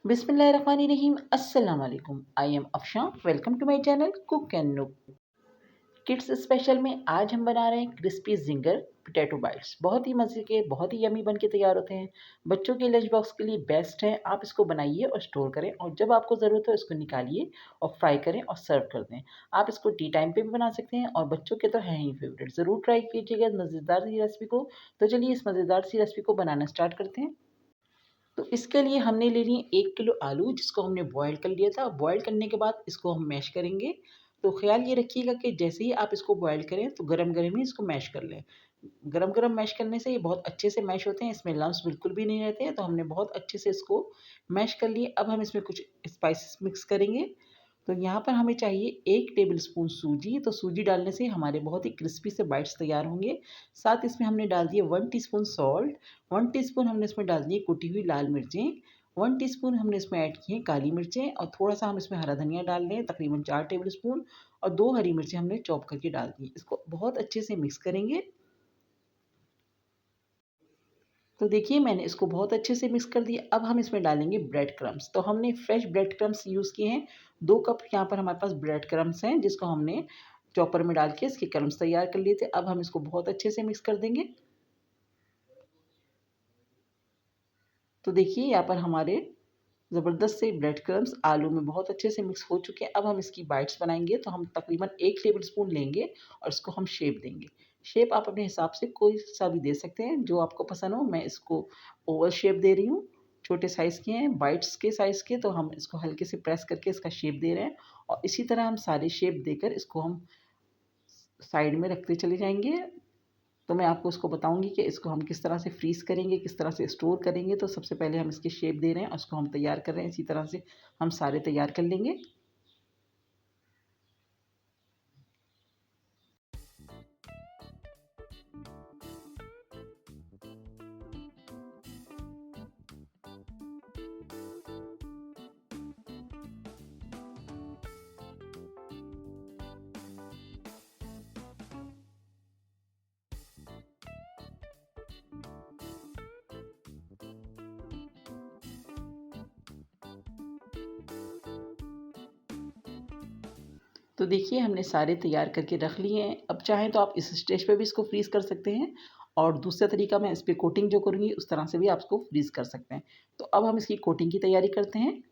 बिस्मिल्लाहिर्रहमानिर्रहीम अस्सलाम वालेकुम। I am Afshan. Welcome to my channel Cook and Nook. Kids special में आज हम बना रहे हैं क्रिस्पी जिंगर पोटैटो बाइट्स। बहुत ही मज़े के, बहुत ही यमी बन के तैयार होते हैं। बच्चों के लंच बॉक्स के लिए बेस्ट है। आप इसको बनाइए और स्टोर करें, और जब आपको ज़रूरत हो इसको निकालिए और फ्राई करें और सर्व कर दें। आप इसको टी टाइम पे भी बना सकते हैं, और बच्चों के तो हैं ही फेवरेट। ज़रूर ट्राई कीजिएगा मज़ेदार सी रेसिपी को। तो चलिए इस मज़ेदार सी रेसिपी को बनाना स्टार्ट करते हैं। तो इसके लिए हमने ले लिए 1 किलो आलू, जिसको हमने बॉयल कर लिया था। बॉयल करने के बाद इसको हम मैश करेंगे। तो ख़्याल ये रखिएगा कि जैसे ही आप इसको बॉयल करें तो गरम-गरम ही इसको मैश कर लें। गरम-गरम मैश करने से ये बहुत अच्छे से मैश होते हैं, इसमें लम्प्स बिल्कुल भी नहीं रहते हैं। तो हमने बहुत अच्छे से इसको मैश कर लिए। अब हम इसमें कुछ स्पाइसेस मिक्स करेंगे। तो यहाँ पर हमें चाहिए 1 टेबलस्पून सूजी। तो सूजी डालने से हमारे बहुत ही क्रिस्पी से बाइट्स तैयार होंगे। साथ इसमें हमने डाल दिए 1 टीस्पून सॉल्ट, 1 टीस्पून हमने इसमें डाल दिए कुटी हुई लाल मिर्चें, 1 टीस्पून हमने इसमें ऐड की हैं काली मिर्चें, और थोड़ा-सा हम इसमें हरा धनिया डाल रहे हैं, तकरीबन 4 टेबलस्पून, और 2 हरी मिर्चें हमने चॉप करके डाल दी। इसको बहुत अच्छे से मिक्स करेंगे। तो देखिए मैंने इसको बहुत अच्छे से मिक्स कर दिया। अब हम इसमें डालेंगे ब्रेड क्रम्स। तो हमने फ्रेश ब्रेड क्रम्स यूज़ किए हैं। 2 कप यहाँ पर हमारे पास ब्रेड क्रम्स हैं, जिसको हमने चॉपर में डाल के इसके क्रम्स तैयार कर लिए थे। अब हम इसको बहुत अच्छे से मिक्स कर देंगे। तो देखिए यहाँ पर हमारे ज़बरदस्त से ब्रेड क्रम्स आलू में बहुत अच्छे से मिक्स हो चुके हैं। अब हम इसकी बाइट्स बनाएंगे। तो हम तकरीबन 1 टेबलस्पून लेंगे और इसको हम शेप देंगे। शेप आप अपने हिसाब से कोई सा भी दे सकते हैं, जो आपको पसंद हो। मैं इसको ओवल शेप दे रही हूँ। छोटे साइज़ के हैं, बाइट्स के साइज़ के, तो हम इसको हल्के से प्रेस करके इसका शेप दे रहे हैं। और इसी तरह हम सारे शेप देकर इसको हम साइड में रखते चले जाएंगे। तो मैं आपको उसको बताऊंगी कि इसको हम किस तरह से फ्रीज़ करेंगे, किस तरह से स्टोर करेंगे। तो सबसे पहले हम इसके शेप दे रहे हैं और उसको हम तैयार कर रहे हैं। इसी तरह से हम सारे तैयार कर लेंगे। तो देखिए हमने सारे तैयार करके रख लिए हैं। अब चाहें तो आप इस स्टेज पे भी इसको फ्रीज़ कर सकते हैं, और दूसरा तरीका मैं इस पे कोटिंग जो करूँगी उस तरह से भी आप इसको फ्रीज़ कर सकते हैं। तो अब हम इसकी कोटिंग की तैयारी करते हैं।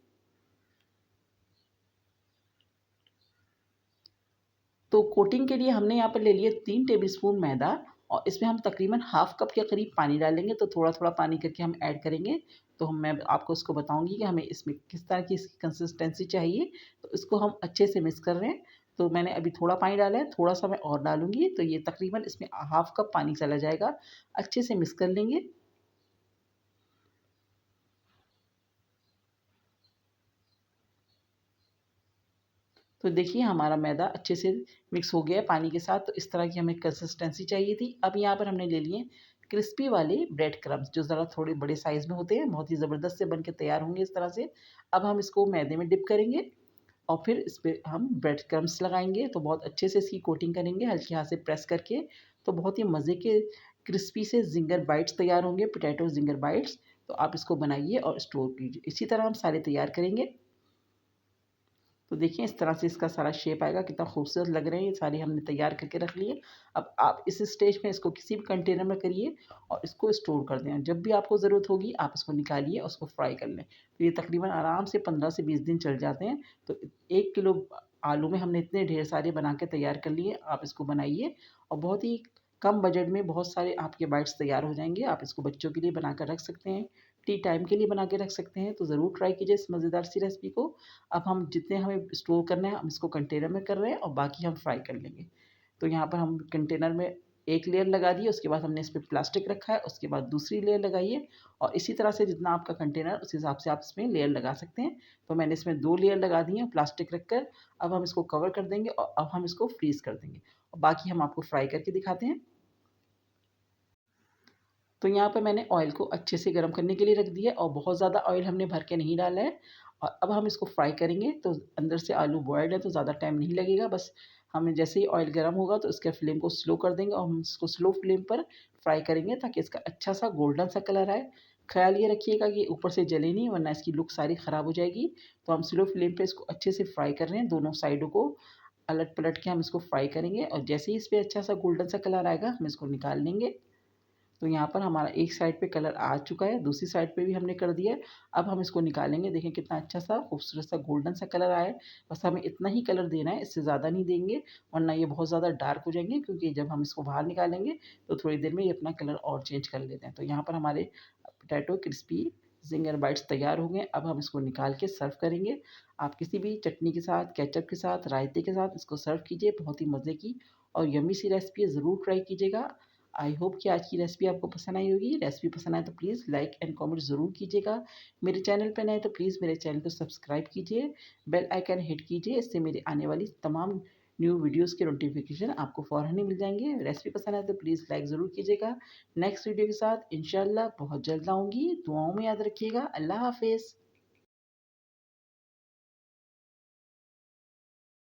तो कोटिंग के लिए हमने यहाँ पर ले लिया 3 टेबलस्पून मैदा, और इसमें हम तकरीबन हाफ़ कप के करीब पानी डालेंगे। तो थोड़ा-थोड़ा पानी करके हम ऐड करेंगे। तो मैं आपको उसको बताऊँगी कि हमें इसमें किस तरह की इसकी कंसिस्टेंसी चाहिए। तो इसको हम अच्छे से मिक्स कर रहे हैं। तो मैंने अभी थोड़ा पानी डाला है, थोड़ा-सा मैं और डालूँगी। तो ये तकरीबन इसमें हाफ़ कप पानी चला जाएगा। अच्छे से मिक्स कर लेंगे। तो देखिए हमारा मैदा अच्छे से मिक्स हो गया है पानी के साथ। तो इस तरह की हमें कंसिस्टेंसी चाहिए थी। अब यहाँ पर हमने ले लिए क्रिस्पी वाले ब्रेड क्रम्स, जो ज़रा थोड़े बड़े साइज़ में होते हैं। बहुत ही ज़बरदस्त से बन के तैयार होंगे इस तरह से। अब हम इसको मैदे में डिप करेंगे, और फिर इस पे हम ब्रेड क्रम्स लगाएँगे। तो बहुत अच्छे से इसकी कोटिंग करेंगे हल्के हाथ से प्रेस करके। तो बहुत ही मज़े के क्रिस्पी से ज़िंगर बाइट्स तैयार होंगे, पोटैटो ज़िंगर बाइट्स। तो आप इसको बनाइए और स्टोर कीजिए। इसी तरह हम सारे तैयार करेंगे। तो देखिए इस तरह से इसका सारा शेप आएगा। कितना खूबसूरत लग रहे हैं। ये सारे हमने तैयार करके रख लिए। अब आप इस स्टेज में इसको किसी भी कंटेनर में करिए और इसको स्टोर कर दें। जब भी आपको ज़रूरत होगी आप इसको निकालिए और उसको फ्राई कर लें। तो ये तकरीबन आराम से 15 से 20 दिन चल जाते हैं। तो 1 किलो आलू में हमने इतने ढेर सारे बना के तैयार कर लिए। आप इसको बनाइए, और बहुत ही कम बजट में बहुत सारे आपके बाइट्स तैयार हो जाएँगे। आप इसको बच्चों के लिए बनाकर रख सकते हैं, टी टाइम के लिए बना के रख सकते हैं। तो ज़रूर ट्राई कीजिए इस मज़ेदार सी रेसिपी को। अब हम जितने हमें स्टोर करना है हम इसको कंटेनर में कर रहे हैं, और बाकी हम फ्राई कर लेंगे। तो यहाँ पर हम कंटेनर में एक लेयर लगा दिए, उसके बाद हमने इस पे प्लास्टिक रखा है, उसके बाद दूसरी लेयर लगाइए, और इसी तरह से जितना आपका कंटेनर उस हिसाब से आप इसमें लेयर लगा सकते हैं। तो मैंने इसमें 2 लेयर लगा दी हैं प्लास्टिक रखकर। अब हम इसको कवर कर देंगे, और अब हम इसको फ्रीज़ कर देंगे, और बाकी हम आपको फ्राई करके दिखाते हैं। तो यहाँ पे मैंने ऑयल को अच्छे से गर्म करने के लिए रख दिया, और बहुत ज़्यादा ऑयल हमने भर के नहीं डाला है। और अब हम इसको फ्राई करेंगे। तो अंदर से आलू बॉयल्ड है तो ज़्यादा टाइम नहीं लगेगा। बस हमें जैसे ही ऑयल गर्म होगा तो इसके फ्लेम को स्लो कर देंगे, और हम इसको स्लो फ्लेम पर फ्राई करेंगे ताकि इसका अच्छा सा गोल्डन सा कलर आए। ख़्याल ये रखिएगा कि ऊपर से जले नहीं, वरना इसकी लुक सारी ख़राब हो जाएगी। तो हम स्लो फ्लेम पे इसको अच्छे से फ्राई कर रहे हैं, दोनों साइडों को पलट-पलट के हम इसको फ्राई करेंगे और जैसे ही इस पे अच्छा सा गोल्डन सा कलर आएगा, हम इसको निकाल लेंगे। तो यहाँ पर हमारा एक साइड पे कलर आ चुका है, दूसरी साइड पे भी हमने कर दिया है। अब हम इसको निकालेंगे, देखें कितना अच्छा सा खूबसूरत सा गोल्डन सा कलर आया है। बस हमें इतना ही कलर देना है, इससे ज़्यादा नहीं देंगे, वरना ये बहुत ज़्यादा डार्क हो जाएँगे, क्योंकि जब हम इसको बाहर निकालेंगे तो थोड़ी देर में ये अपना कलर और चेंज कर लेते हैं। तो यहाँ पर हमारे पोटैटो क्रिस्पी ज़िंगर बाइट्स तैयार हो गए। अब हम इसको निकाल के सर्व करेंगे। आप किसी भी चटनी के साथ, केचअप के साथ, रायते के साथ इसको सर्व कीजिए। बहुत ही मज़े की और यम्मी सी रेसिपी है, ज़रूर ट्राई कीजिएगा। आई होप कि आज की रेसिपी आपको पसंद आई होगी। रेसिपी पसंद आए तो प्लीज़ लाइक एंड कमेंट ज़रूर कीजिएगा। मेरे चैनल पे नए तो प्लीज़ मेरे चैनल को सब्सक्राइब कीजिए, बेल आइकन हिट कीजिए, इससे मेरी आने वाली तमाम न्यू वीडियोज़ के नोटिफिकेशन आपको फ़ौरन ही मिल जाएँगे। रेसिपी पसंद आए तो प्लीज़ लाइक ज़रूर कीजिएगा। नेक्स्ट वीडियो के साथ इंशाल्लाह बहुत जल्द आऊँगी। दुआओं में याद रखिएगा। अल्लाह हाफ़िज़।